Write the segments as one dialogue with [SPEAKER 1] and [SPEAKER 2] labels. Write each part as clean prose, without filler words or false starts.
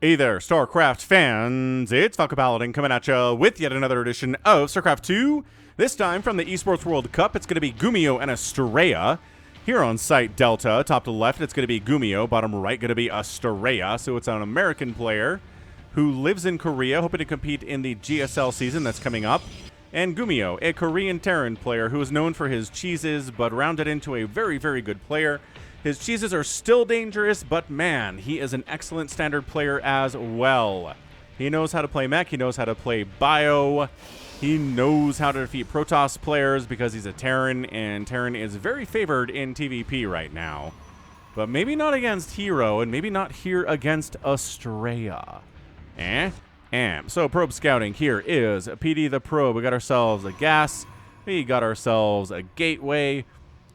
[SPEAKER 1] Hey there, StarCraft fans. It's Falcon Paladin coming at you with yet another edition of StarCraft 2. This time from the Esports World Cup, it's going to be GuMiho and Astrea. Here on site Delta, top to left, it's going to be GuMiho. Bottom right, going to be Astrea. So it's an American player who lives in Korea, hoping to compete in the GSL season that's coming up. And GuMiho, a Korean Terran player who is known for his cheeses, but rounded into a very, very good player. His cheeses are still dangerous, but man, he is an excellent standard player as well. He knows how to play mech, he knows how to play bio, he knows how to defeat Protoss players because he's a Terran, and Terran is very favored in TVP right now. But maybe not against Hero, and maybe not here against Astrea. So probe scouting, here is PD the probe. We got ourselves a gas, we got ourselves a gateway.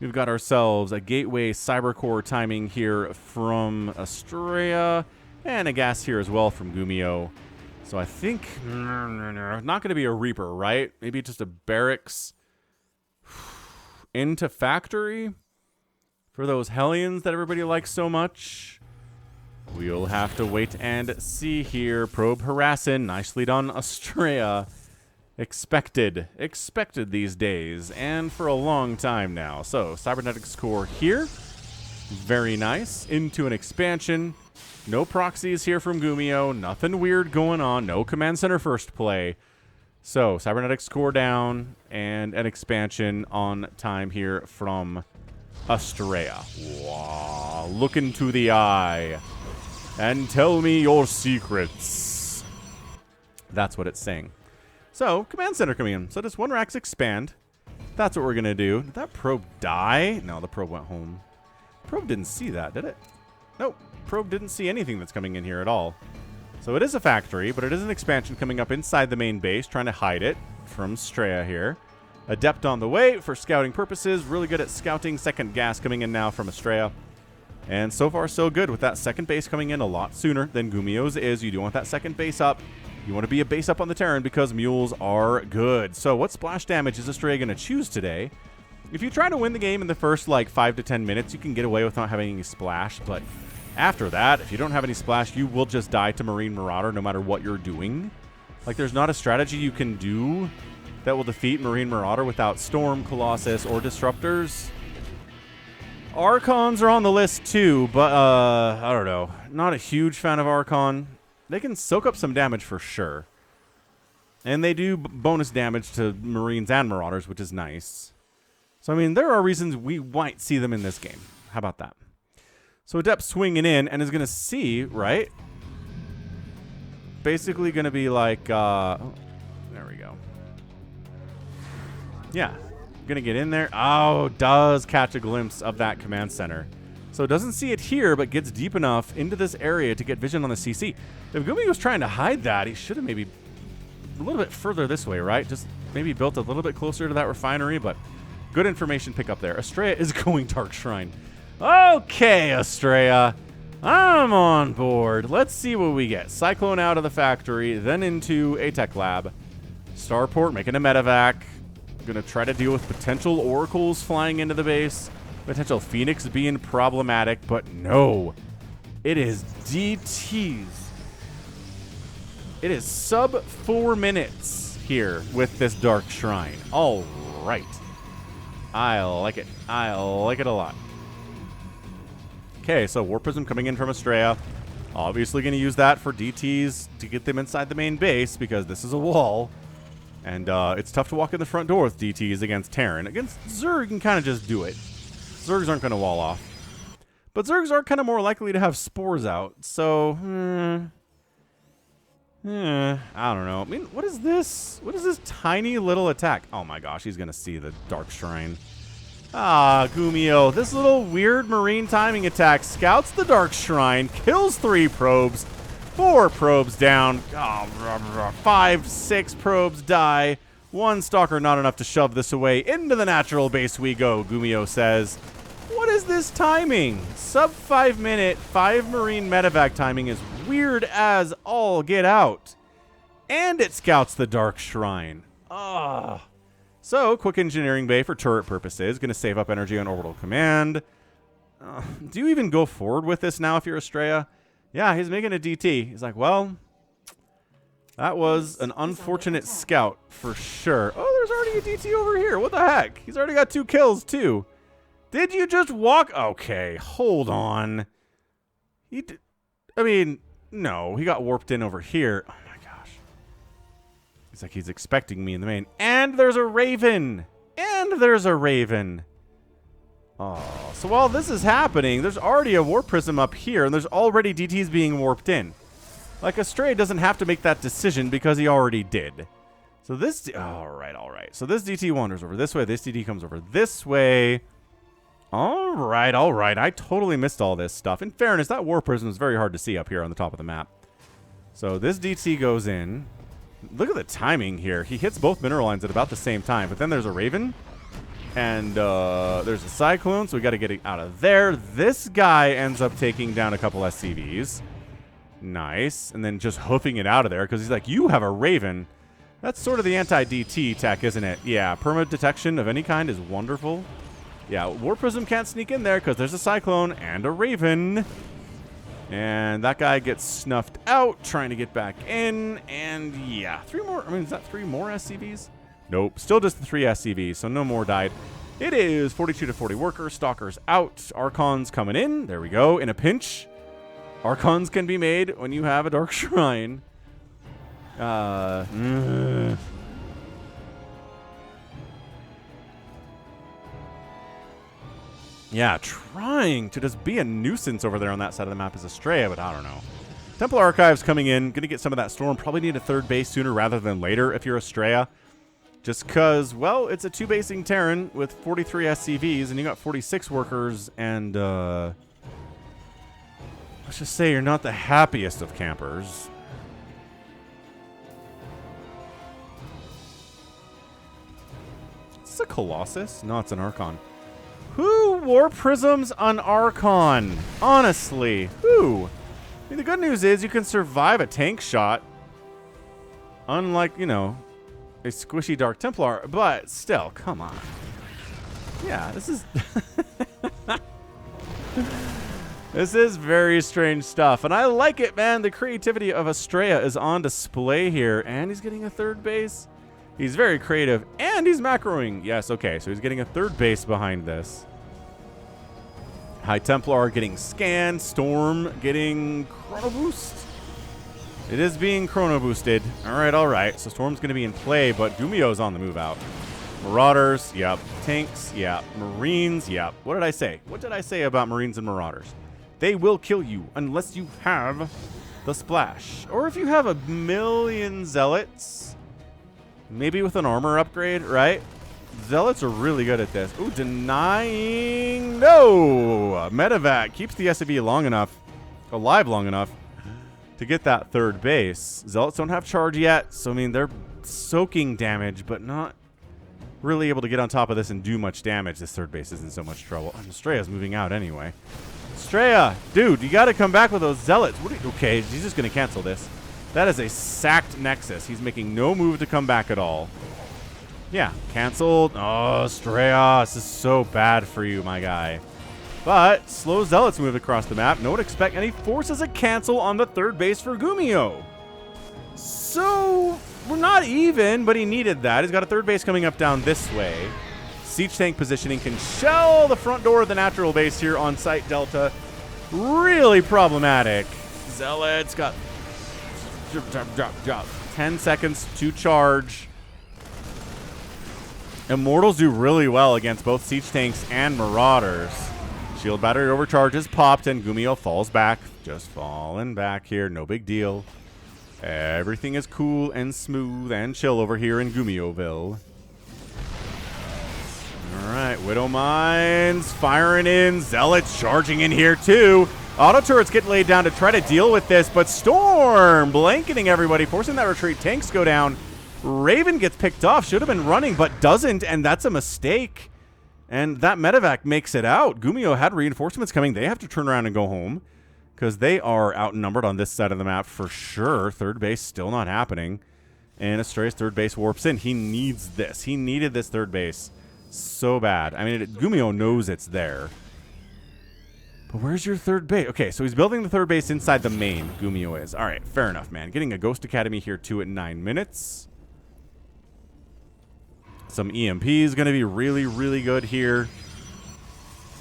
[SPEAKER 1] We've got ourselves a gateway cybercore timing here from Astrea, and a gas here as well from GuMiho. So I think not going to be a Reaper, right? Maybe just a barracks into factory for those Hellions that everybody likes so much. We'll have to wait and see here. Probe harassing, nicely done, Astrea. Expected these days, and for a long time now. So, cybernetics core here. Very nice. Into an expansion. No proxies here from GuMiho. Nothing weird going on. No command center first play. So, cybernetics core down, and an expansion on time here from Astrea. Wow. Look into the eye and tell me your secrets. That's what it's saying. So, command center coming in. So does one racks expand? That's what we're going to do. Did that probe die? No, the probe went home. Probe didn't see that, did it? Nope. Probe didn't see anything that's coming in here at all. So it is a factory, but it is an expansion coming up inside the main base, trying to hide it from Astrea here. Adept on the way for scouting purposes. Really good at scouting. Second gas coming in now from Astrea. And so far, so good with that second base coming in a lot sooner than GuMiho's is. You do want that second base up. You want to be a base up on the Terran because mules are good. So what splash damage is Astrea going to choose today? If you try to win the game in the first like 5 to 10 minutes, you can get away with not having any splash. But after that, if you don't have any splash, you will just die to Marine Marauder no matter what you're doing. Like there's not a strategy you can do that will defeat Marine Marauder without Storm, Colossus, or Disruptors. Archons are on the list too, but I don't know. Not a huge fan of Archon. They can soak up some damage for sure. And they do bonus damage to Marines and Marauders, which is nice. So, I mean, there are reasons we might see them in this game. How about that? So, Adept swinging in and is going to see, right? Basically going to be like, oh, there we go. Yeah. Going to get in there. Oh, does catch a glimpse of that command center. So doesn't see it here, but gets deep enough into this area to get vision on the CC. If GuMiho was trying to hide that, he should have maybe a little bit further this way, right? Just maybe built a little bit closer to that refinery, but good information pick up there. Astrea is going Dark Shrine. Okay, Astrea. I'm on board. Let's see what we get. Cyclone out of the factory, then into a tech lab. Starport making a medevac. Going to try to deal with potential oracles flying into the base. Potential Phoenix being problematic, but no. It is DTs. It is sub 4 minutes here with this Dark Shrine. All right. I like it. I like it a lot. Okay, so War Prism coming in from Astrea. Obviously going to use that for DTs to get them inside the main base because this is a wall. And it's tough to walk in the front door with DTs against Terran. Against Zerg, you can kind of just do it. Zergs aren't going to wall off. But Zergs are kind of more likely to have spores out. So, I don't know. I mean, what is this? What is this tiny little attack? Oh my gosh, he's going to see the Dark Shrine. Ah, GuMiho. This little weird marine timing attack scouts the Dark Shrine, kills 3 probes, 4 probes down. Oh, 5, 6 probes die. 1 Stalker not enough to shove this away. Into the natural base we go, GuMiho says. What is this timing? Sub 5 minute, 5 Marine medevac timing is weird as all get out. And it scouts the Dark Shrine. Ah. So, quick engineering bay for turret purposes. Going to save up energy on orbital command. Do you even go forward with this now if you're Astrea? Yeah, he's making a DT. He's like, well, that was an unfortunate scout for sure. Oh, there's already a DT over here. What the heck? He's already got 2 kills, too. Did you just walk? Okay, hold on. I mean, no, he got warped in over here. Oh, my gosh. He's like, he's expecting me in the main. And there's a Raven. And there's a Raven. Oh, so while this is happening, there's already a warp prism up here, and there's already DTs being warped in. Like, Astrea doesn't have to make that decision because he already did. So this... all right. So this DT wanders over this way. This DT comes over this way. All right. I totally missed all this stuff. In fairness, that warp prism is very hard to see up here on the top of the map. So this DT goes in. Look at the timing here. He hits both mineral lines at about the same time, but then there's a Raven. And there's a Cyclone, so we got to get it out of there. This guy ends up taking down a couple SCVs. Nice. And then just hoofing it out of there because he's like, you have a Raven. That's sort of the anti-DT tech, isn't it? Yeah, perma detection of any kind is wonderful. Yeah, Warp Prism can't sneak in there because there's a Cyclone and a Raven. And that guy gets snuffed out, trying to get back in. And yeah, 3 more. I mean, is that 3 more SCVs? Nope, still just the 3 SCVs, so no more died. It is 42 to 40 workers. Stalkers out. Archons coming in. There we go. In a pinch. Archons can be made when you have a Dark Shrine. Yeah, trying to just be a nuisance over there on that side of the map is Astrea, but I don't know. Templar Archives coming in. Going to get some of that storm. Probably need a 3rd base sooner rather than later if you're Astrea. Just because, well, it's a 2-basing Terran with 43 SCVs, and you got 46 workers, and, let's just say you're not the happiest of campers. Is this a Colossus? No, it's an Archon. Who Warp Prisms an Archon? Honestly, who? I mean, the good news is you can survive a tank shot. Unlike, you know, a squishy Dark Templar, but still, come on. Yeah, this is... this is very strange stuff, and I like it, man. The creativity of Astrea is on display here, and he's getting a 3rd base. He's very creative, and he's macroing. Yes, okay, so he's getting a 3rd base behind this. High Templar getting scanned, Storm getting Chrono Boost. It is being Chrono Boosted. All right. So Storm's going to be in play, but GuMiho's on the move out. Marauders, yep. Tanks, yep. Marines, yep. What did I say? What did I say about Marines and Marauders? They will kill you unless you have the splash. Or if you have a million Zealots, maybe with an armor upgrade, right? Zealots are really good at this. Ooh, denying. No! Medevac keeps the SCV alive long enough to get that 3rd base. Zealots don't have charge yet, so I mean, they're soaking damage, but not really able to get on top of this and do much damage. This 3rd base is in so much trouble. And Astrea's moving out anyway. Astrea, dude, you got to come back with those Zealots. Okay, he's just going to cancel this. That is a sacked Nexus. He's making no move to come back at all. Yeah, canceled. Oh, Astrea, this is so bad for you, my guy. But slow Zealots move across the map. No one expect, and he forces a cancel on the 3rd base for GuMiho. So we're not even, but he needed that. He's got a 3rd base coming up down this way. Siege tank positioning can shell the front door of the natural base here on site Delta. Really problematic. Zealots got 10 seconds to charge. Immortals do really well against both siege tanks and Marauders. Shield battery overcharges, popped, and GuMiho falls back. Just falling back here, no big deal. Everything is cool and smooth and chill over here in GuMihoville. Alright, Widow Mines firing in. Zealots charging in here too. Auto turrets get laid down to try to deal with this, but Storm blanketing everybody, forcing that retreat. Tanks go down. Raven gets picked off. Should have been running, but doesn't, and that's a mistake. And that medevac makes it out. GuMiho had reinforcements coming. They have to turn around and go home because they are outnumbered on this side of the map for sure. 3rd base still not happening. And Astrea's 3rd base warps in. He needs this. He needed this 3rd base so bad. I mean, GuMiho knows it's there. But where's your third base? Okay, so he's building the third base inside the main. GuMiho is. All right, fair enough, man. Getting a Ghost Academy here, too, at 9 minutes. Some EMP is going to be really, really good here.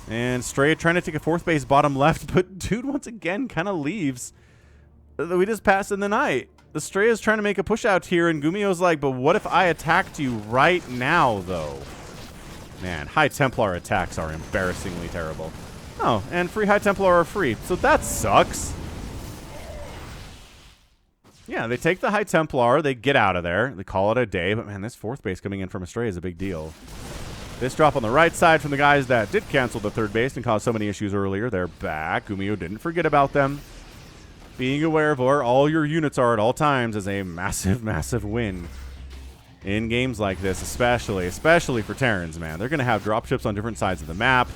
[SPEAKER 1] And Astrea trying to take a fourth base bottom left, but dude, once again, kind of leaves. We just passed in the night. Astrea is trying to make a push out here, and GuMiho's like, but what if I attacked you right now, though? Man, High Templar attacks are embarrassingly terrible. Oh, and free High Templar are free, so that sucks. Yeah, they take the High Templar, they get out of there, they call it a day, but man, this fourth base coming in from Astrea is a big deal. This drop on the right side from the guys that did cancel the third base and cause so many issues earlier, they're back. GuMiho didn't forget about them. Being aware of where all your units are at all times is a massive, massive win in games like this, especially for Terrans, man. They're going to have dropships on different sides of the map.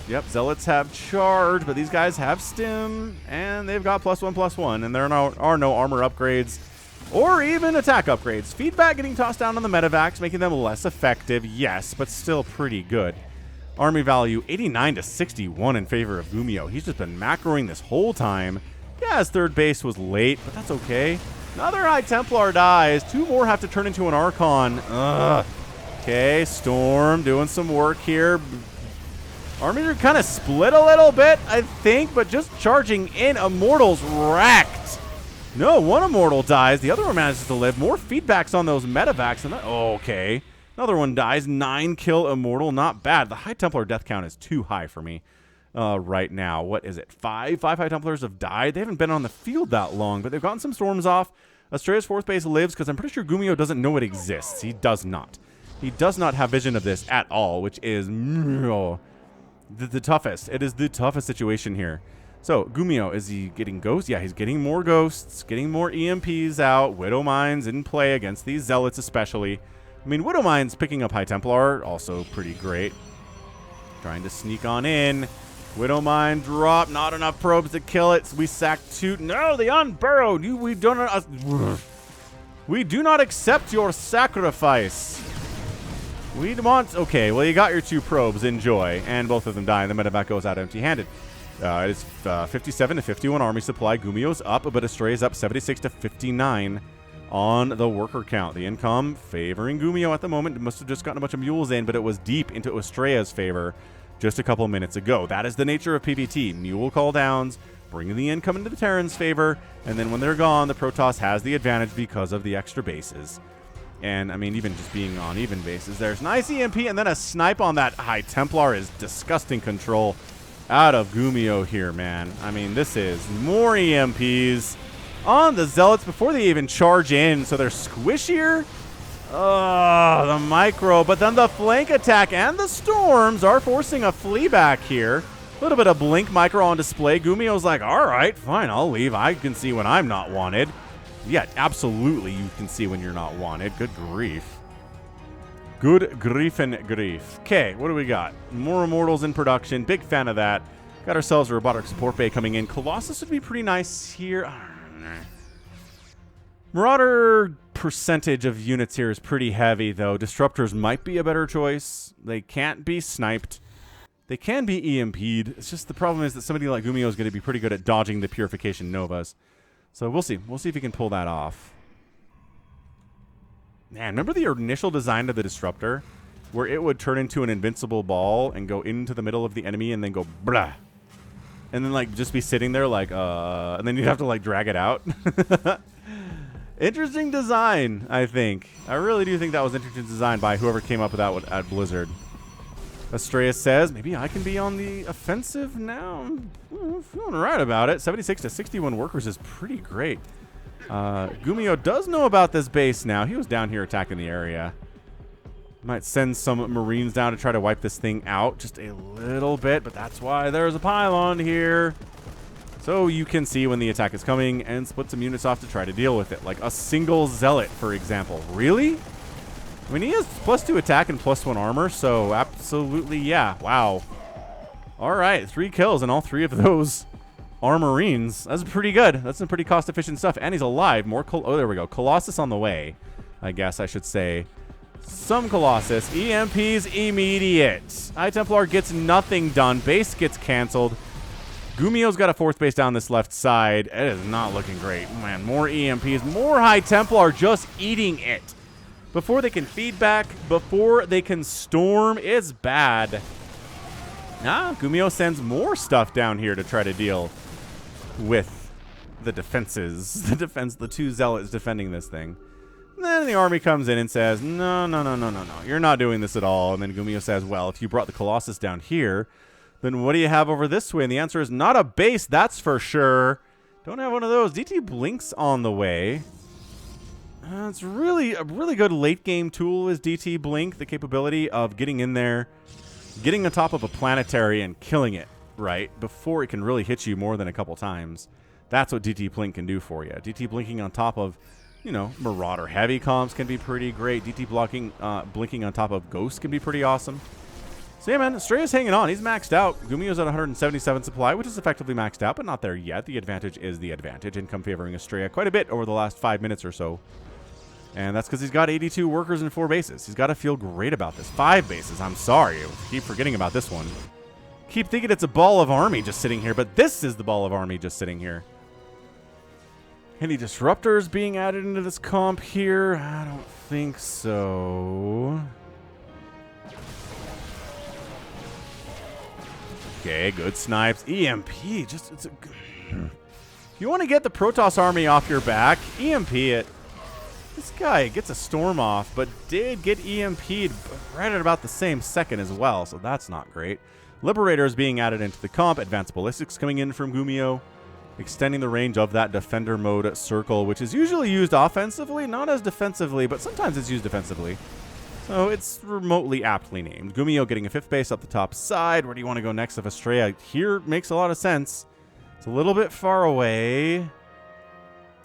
[SPEAKER 1] Yep, Zealots have charge, but these guys have stim, and they've got +1/+1, and there are no armor upgrades or even attack upgrades. Feedback getting tossed down on the medevacs, making them less effective, yes, but still pretty good. Army value 89 to 61 in favor of GuMiho. He's just been macroing this whole time. Yeah, his third base was late, but that's okay. Another High Templar dies. 2 more have to turn into an Archon. Ugh. Okay, Storm doing some work here. Armies are kind of split a little bit, I think, but just charging in. Immortals wrecked. No, one Immortal dies. The other one manages to live. More feedbacks on those medevacs. And okay. Another one dies. 9 kill Immortal. Not bad. The High Templar death count is too high for me right now. What is it? 5 High Templars have died. They haven't been on the field that long, but they've gotten some storms off. Astrea's fourth base lives because I'm pretty sure GuMiho doesn't know it exists. He does not. He does not have vision of this at all, which is the toughest. It is the toughest situation here. So, GuMiho, is he getting ghosts? Yeah, he's getting more ghosts, getting more EMPs out. Widow Mines in play against these Zealots especially. I mean, Widow Mines picking up High Templar, also pretty great. Trying to sneak on in. Widow Mine drop, not enough probes to kill it. So we sack 2. No, the unburrowed. We do not accept your sacrifice. We want... Okay, well, you got your 2 probes. Enjoy. And both of them die, and the medevac goes out empty-handed. It is 57 to 51 army supply. GuMiho's up, but Astrea's up 76 to 59 on the worker count. The income favoring GuMiho at the moment. It must have just gotten a bunch of mules in, but it was deep into Astrea's favor just a couple minutes ago. That is the nature of PvT. Mule call downs, bringing the income into the Terran's favor, and then when they're gone, the Protoss has the advantage because of the extra bases. And, I mean, even just being on even bases. There's nice EMP, and then a snipe on that High Templar is disgusting control out of GuMiho here, man. I mean, this is more EMPs on the Zealots before they even charge in, so they're squishier. Oh, the micro, but then the flank attack and the storms are forcing a flee back here. A little bit of blink micro on display. GuMiho's like, all right, fine, I'll leave. I can see when I'm not wanted. Yeah, absolutely you can see when you're not wanted. Good grief. Good grief and grief. Okay, what do we got? More Immortals in production. Big fan of that. Got ourselves a robotic support bay coming in. Colossus would be pretty nice here. Marauder percentage of units here is pretty heavy, though. Disruptors might be a better choice. They can't be sniped. They can be EMP'd. It's just the problem is that somebody like GuMiho is going to be pretty good at dodging the Purification Novas. So we'll see. We'll see if he can pull that off. Man, remember the initial design of the Disruptor? Where it would turn into an invincible ball and go into the middle of the enemy and then go blah. And then, like, just be sitting there like, and then you'd have to, like, drag it out. Interesting design, I think. I really do think that was interesting design by whoever came up with that at Blizzard. Astrea says, maybe I can be on the offensive now. I'm feeling right about it. 76 to 61 workers is pretty great. GuMiho does know about this base now. He was down here attacking the area. Might send some Marines down to try to wipe this thing out just a little bit, but that's why there's a pylon here. So you can see when the attack is coming and split some units off to try to deal with it. Like a single Zealot, for example. Really? I mean, he has +2 attack and +1 armor, so absolutely, yeah. Wow. All right, 3 kills, and all 3 of those are Marines. That's pretty good. That's some pretty cost-efficient stuff, and he's alive. More, oh, there we go. Colossus on the way, I guess I should say. Some Colossus. EMP's immediate. High Templar gets nothing done. Base gets canceled. GuMiho's got a 4th base down this left side. It is not looking great. Man, more EMPs. More High Templar just eating it. Before they can feed back, before they can storm, it's bad. GuMiho sends more stuff down here to try to deal with the defenses. The 2 zealots defending this thing. And then the army comes in and says, no, you're not doing this at all. And then GuMiho says, well, if you brought the Colossus down here, then what do you have over this way? And the answer is not a base, that's for sure. Don't have one of those. DT Blink's on the way. It's really a really good late game tool is DT Blink, the capability of getting in there, getting on top of a planetary and killing it, right? Before it can really hit you more than a couple times. That's what DT Blink can do for you. DT Blinking on top of, you know, Marauder heavy comps can be pretty great. DT Blinking on top of Ghost can be pretty awesome. So yeah, man, Astrea's hanging on. He's maxed out. GuMiho's at 177 supply, which is effectively maxed out, but not there yet. The advantage is the advantage. Income favoring Astrea quite a bit over the last 5 minutes or so. And that's because he's got 82 workers and 4 bases. He's got to feel great about this. 5 bases. I'm sorry. I keep forgetting about this one. Keep thinking it's a ball of army just sitting here, but this is the ball of army just sitting here. Any disruptors being added into this comp here? I don't think so. Okay, good snipes. EMP, just it's a. You want to get the Protoss army off your back? EMP it. This guy gets a storm off, but did get EMP'd right at about the same second as well, so that's not great. Liberator is being added into the comp. Advanced ballistics coming in from GuMiho, extending the range of that defender mode circle, which is usually used offensively, not as defensively, but sometimes it's used defensively. So it's remotely aptly named. GuMiho getting a 5th base up the top side. Where do you want to go next if Astrea? Here makes a lot of sense. It's a little bit far away.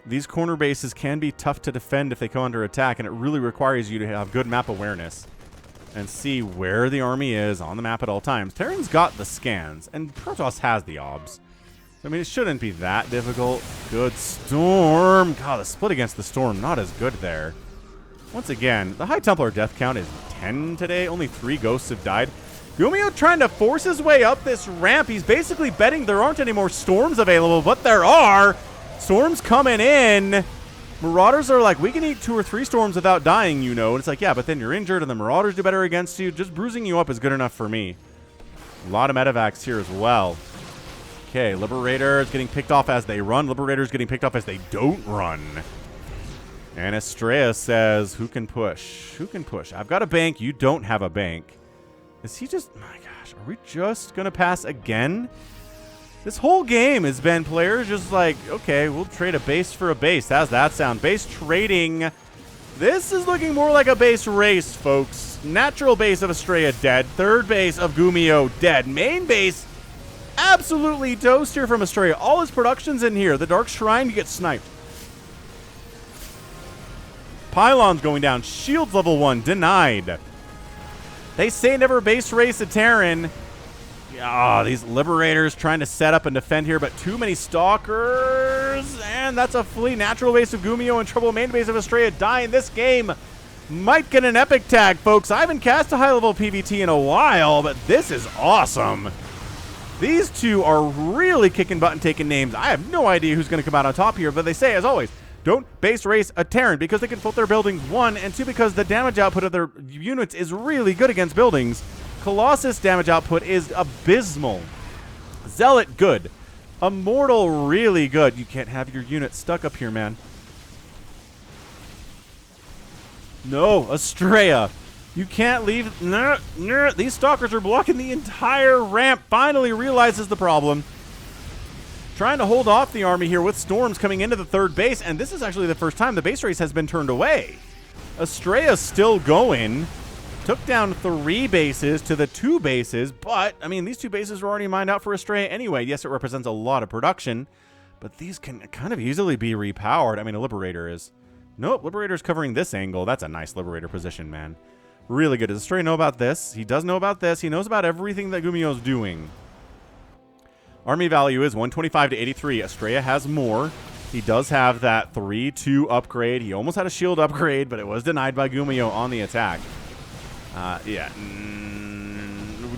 [SPEAKER 1] These corner bases can be tough to defend if they come under attack, and it really requires you to have good map awareness and see where the army is on the map at all times. Terran's got the scans, and Protoss has the obs. I mean, it shouldn't be that difficult. Good storm. God, the split against the storm, not as good there. Once again, the High Templar death count is 10 today. Only 3 ghosts have died. GuMiho trying to force his way up this ramp. He's basically betting there aren't any more storms available, but there are. Storms coming in. Marauders are like, we can eat 2 or 3 storms without dying, you know. And it's like, yeah, but then you're injured and the Marauders do better against you. Just bruising you up is good enough for me. A lot of medevacs here as well. Okay, Liberators getting picked off as they run. Liberators getting picked off as they don't run. And Astrea says, who can push? Who can push? I've got a bank. You don't have a bank. Is he just... My gosh, are we just going to pass again? This whole game has been players just like, okay, we'll trade a base for a base. How's that sound? Base trading. This is looking more like a base race, folks. Natural base of Astrea dead. 3rd base of GuMiho dead. Main base absolutely toast here from Astrea. All his production's in here. The Dark Shrine gets sniped. Pylons going down. Shields level 1 denied. They say never base race a Terran. These Liberators trying to set up and defend here, but too many Stalkers. And that's a fully natural base of GuMiho in trouble. Main base of Astrea dying. This game might get an epic tag, folks. I haven't cast a high-level PvT in a while, but this is awesome. These two are really kicking butt and taking names. I have no idea who's going to come out on top here, but they say, as always, don't base race a Terran because they can float their buildings, 1, and 2, because the damage output of their units is really good against buildings. Colossus damage output is abysmal. Zealot, good. Immortal, really good. You can't have your unit stuck up here, man. No, Astrea. You can't leave. These Stalkers are blocking the entire ramp. Finally realizes the problem. Trying to hold off the army here with storms coming into the 3rd base, and this is actually the first time the base race has been turned away. Astrea's still going. Took down 3 bases to the 2 bases, but, I mean, these 2 bases were already mined out for Astrea anyway. Yes, it represents a lot of production, but these can kind of easily be repowered. I mean, a Liberator is... Nope, Liberator's covering this angle. That's a nice Liberator position, man. Really good. Does Astrea know about this? He does know about this. He knows about everything that GuMiho's doing. Army value is 125 to 83. Astrea has more. He does have that 3-2 upgrade. He almost had a shield upgrade, but it was denied by GuMiho on the attack. Yeah.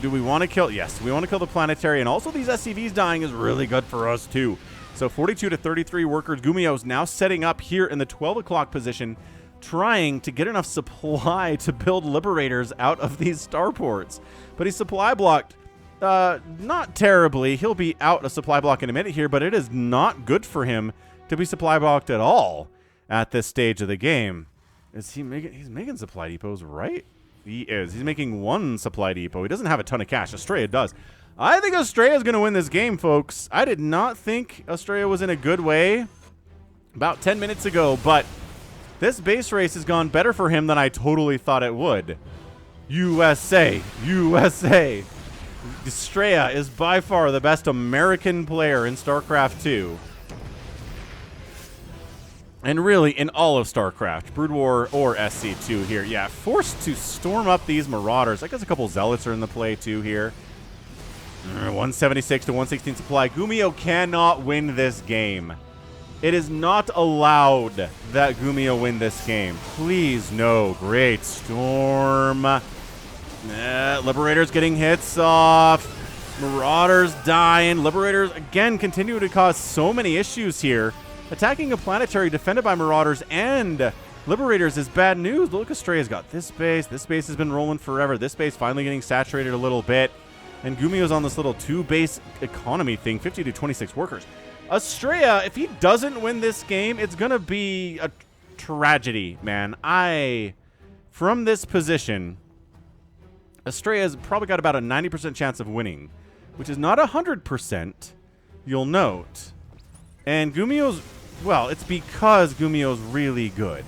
[SPEAKER 1] Do we want to kill? Yes, we want to kill the planetary. And also these SCVs dying is really good for us, too. So 42 to 33 workers. GuMiho is now setting up here in the 12 o'clock position, trying to get enough supply to build Liberators out of these starports. But he's supply blocked. Not terribly. He'll be out a supply block in a minute here, but it is not good for him to be supply blocked at all at this stage of the game. Is he making? He's making supply depots, right? He is. He's making one supply depot. He doesn't have a ton of cash. Astrea does. I think Astrea is going to win this game, folks. I did not think Astrea was in a good way about 10 minutes ago, but this base race has gone better for him than I totally thought it would. USA. USA. Astrea is by far the best American player in StarCraft 2. And really, in all of StarCraft, Brood War or SC2 here. Yeah, forced to storm up these Marauders. I guess a couple Zealots are in the play, too, here. 176 to 116 supply. GuMiho cannot win this game. It is not allowed that GuMiho win this game. Please, no. Great storm. Liberators getting hits off. Marauders dying. Liberators, again, continue to cause so many issues here. Attacking a planetary defended by Marauders and Liberators is bad news. Look, Astrea's got this base. This base has been rolling forever. This base finally getting saturated a little bit. And GuMiho's on this little 2-base economy thing, 50 to 26 workers. Astrea, if he doesn't win this game, it's going to be a tragedy, man. From this position, Astrea's probably got about a 90% chance of winning, which is not 100%, you'll note. And GuMiho's, well, it's because GuMiho's really good,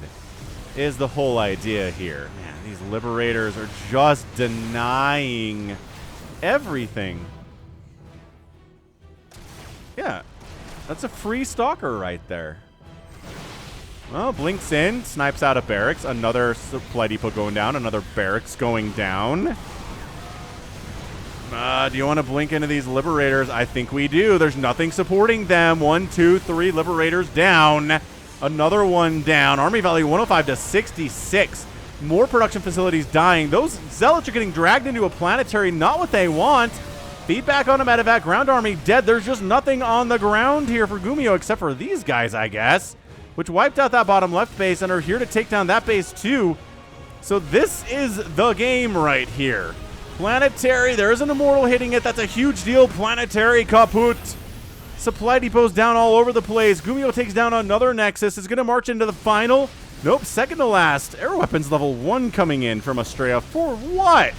[SPEAKER 1] is the whole idea here. Man, these Liberators are just denying everything. Yeah, that's a free stalker right there. Well, blinks in, snipes out a barracks. Another supply depot going down. Another barracks going down. Do you want to blink into these Liberators? I think we do. There's nothing supporting them. 1, 2, 3 Liberators down. Another one down. Army value 105 to 66. More production facilities dying. Those Zealots are getting dragged into a planetary. Not what they want. Feedback on a medevac. Ground army dead. There's just nothing on the ground here for GuMiho except for these guys, I guess, which wiped out that bottom left base and are here to take down that base too. So this is the game right here. Planetary, there is an Immortal hitting it. That's a huge deal. Planetary kaput. Supply depots down all over the place. GuMiho takes down another Nexus. Is going to march into the final. Nope, second to last. Air weapons level 1 coming in from Astrea. For what?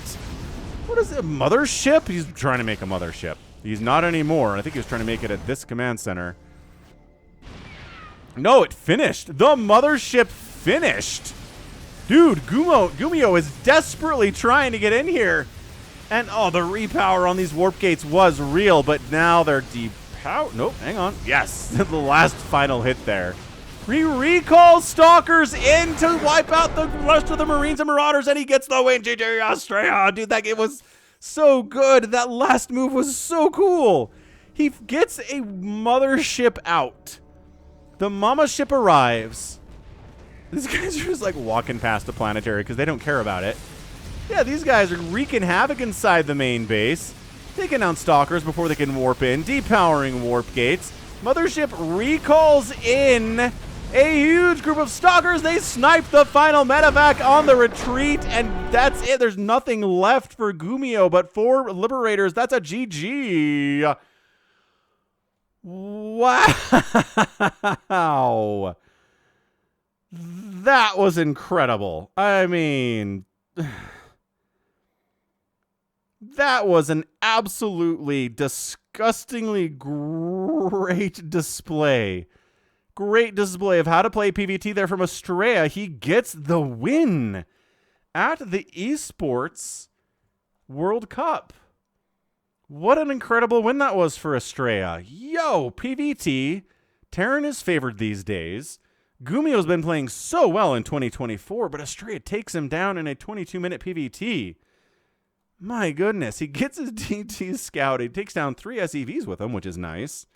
[SPEAKER 1] What is it? Mothership? He's trying to make a mothership. He's not anymore. I think he was trying to make it at this command center. No, it finished. The mothership finished. Dude, GuMiho is desperately trying to get in here. And, oh, the repower on these warp gates was real, but now they're depowered. Nope, hang on. Yes, the last final hit there. He recalls Stalkers in to wipe out the rest of the Marines and Marauders, and he gets the win. GG Astrea. Dude, that game was so good. That last move was so cool. He gets a mothership out. The mama ship arrives. These guys are just like walking past the planetary because they don't care about it. Yeah, these guys are wreaking havoc inside the main base. Taking down Stalkers before they can warp in. Depowering warp gates. Mothership recalls in a huge group of Stalkers. They snipe the final medevac on the retreat, and that's it. There's nothing left for GuMiho, but for Liberators, that's a GG. Wow. That was incredible. I mean, that was an absolutely disgustingly great display. Great display of how to play PvT there from Astrea. He gets the win at the Esports World Cup. What an incredible win that was for Astrea. Yo, PvT. Terran is favored these days. GuMiho's been playing so well in 2024, but Astrea takes him down in a 22-minute PvT. My goodness, he gets his DT scout. He takes down 3 SEVs with him, which is nice.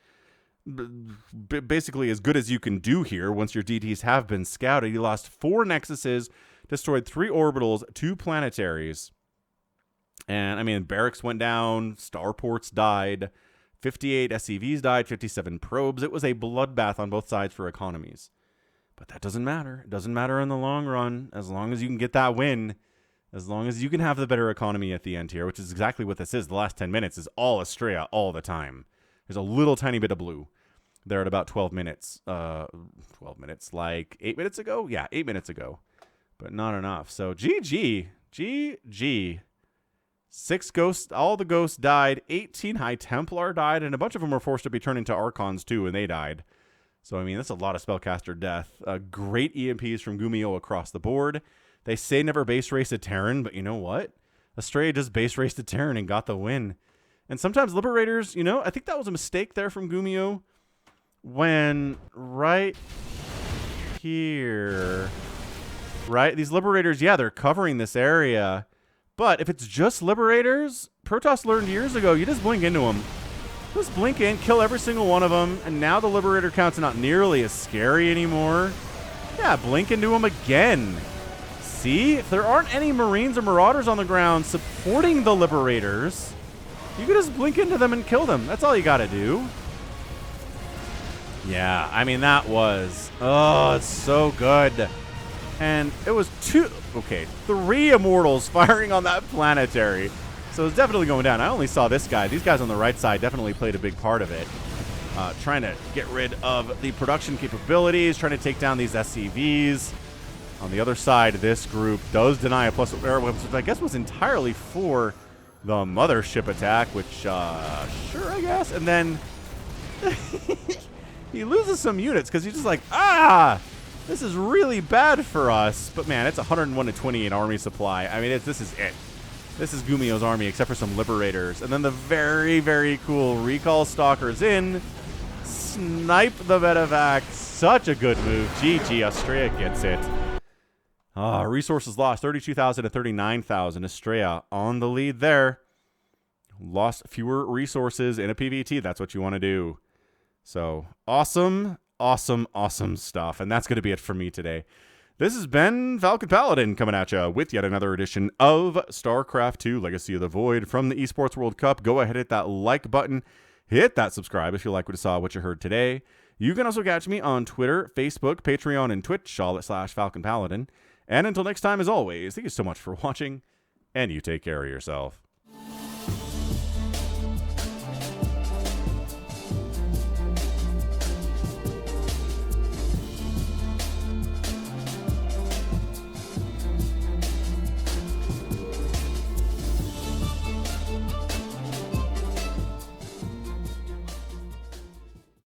[SPEAKER 1] basically as good as you can do here once your DTs have been scouted. He lost 4 Nexuses, destroyed 3 orbitals, 2 planetaries. And, I mean, barracks went down, starports died, 58 SCVs died, 57 probes. It was a bloodbath on both sides for economies. But that doesn't matter. It doesn't matter in the long run, as long as you can get that win, as long as you can have the better economy at the end here, which is exactly what this is. The last 10 minutes is all Astrea all the time. There's a little tiny bit of blue. They're at about 12 minutes. 12 minutes, like 8 minutes ago? Yeah, 8 minutes ago. But not enough. So GG. GG. 6 ghosts, all the ghosts died, 18 High Templar died, and a bunch of them were forced to be turned into Archons too, and they died. So, I mean, that's a lot of spellcaster death. Great EMPs from GuMiho across the board. They say never base race a Terran, but you know what? Astrea just base raced a Terran and got the win. And sometimes Liberators, you know, I think that was a mistake there from GuMiho when right here, right? These Liberators, yeah, they're covering this area. But if it's just Liberators, Protoss learned years ago, you just blink into them. Just blink in, kill every single one of them, and now the Liberator count's not nearly as scary anymore. Yeah, blink into them again. See? If there aren't any Marines or Marauders on the ground supporting the Liberators, you can just blink into them and kill them. That's all you gotta do. Yeah, I mean, that was... Oh, it's so good. And it was 3 Immortals firing on that planetary. So it's definitely going down. I only saw this guy. These guys on the right side definitely played a big part of it. Trying to get rid of the production capabilities, trying to take down these SCVs. On the other side, this group does deny a plus air weapons, which I guess was entirely for the mothership attack, which, sure, I guess. And then he loses some units because he's just like, this is really bad for us. But, man, it's 101 to 28 army supply. I mean, this is it. This is GuMiho's army, except for some Liberators. And then the very, very cool Recall Stalkers in. Snipe the medevac. Such a good move. GG. Astrea gets it. Resources lost. 32,000 to 39,000. Astrea on the lead there. Lost fewer resources in a PvT. That's what you want to do. So, awesome. Awesome, awesome stuff. And that's going to be it for me today. This has been Falcon Paladin coming at you with yet another edition of StarCraft 2 Legacy of the Void from the Esports World Cup. Go ahead, hit that like button. Hit that subscribe if you like what you saw, what you heard today. You can also catch me on Twitter, Facebook, Patreon, and Twitch, all at /Falcon Paladin. And until next time, as always, thank you so much for watching, and you take care of yourself.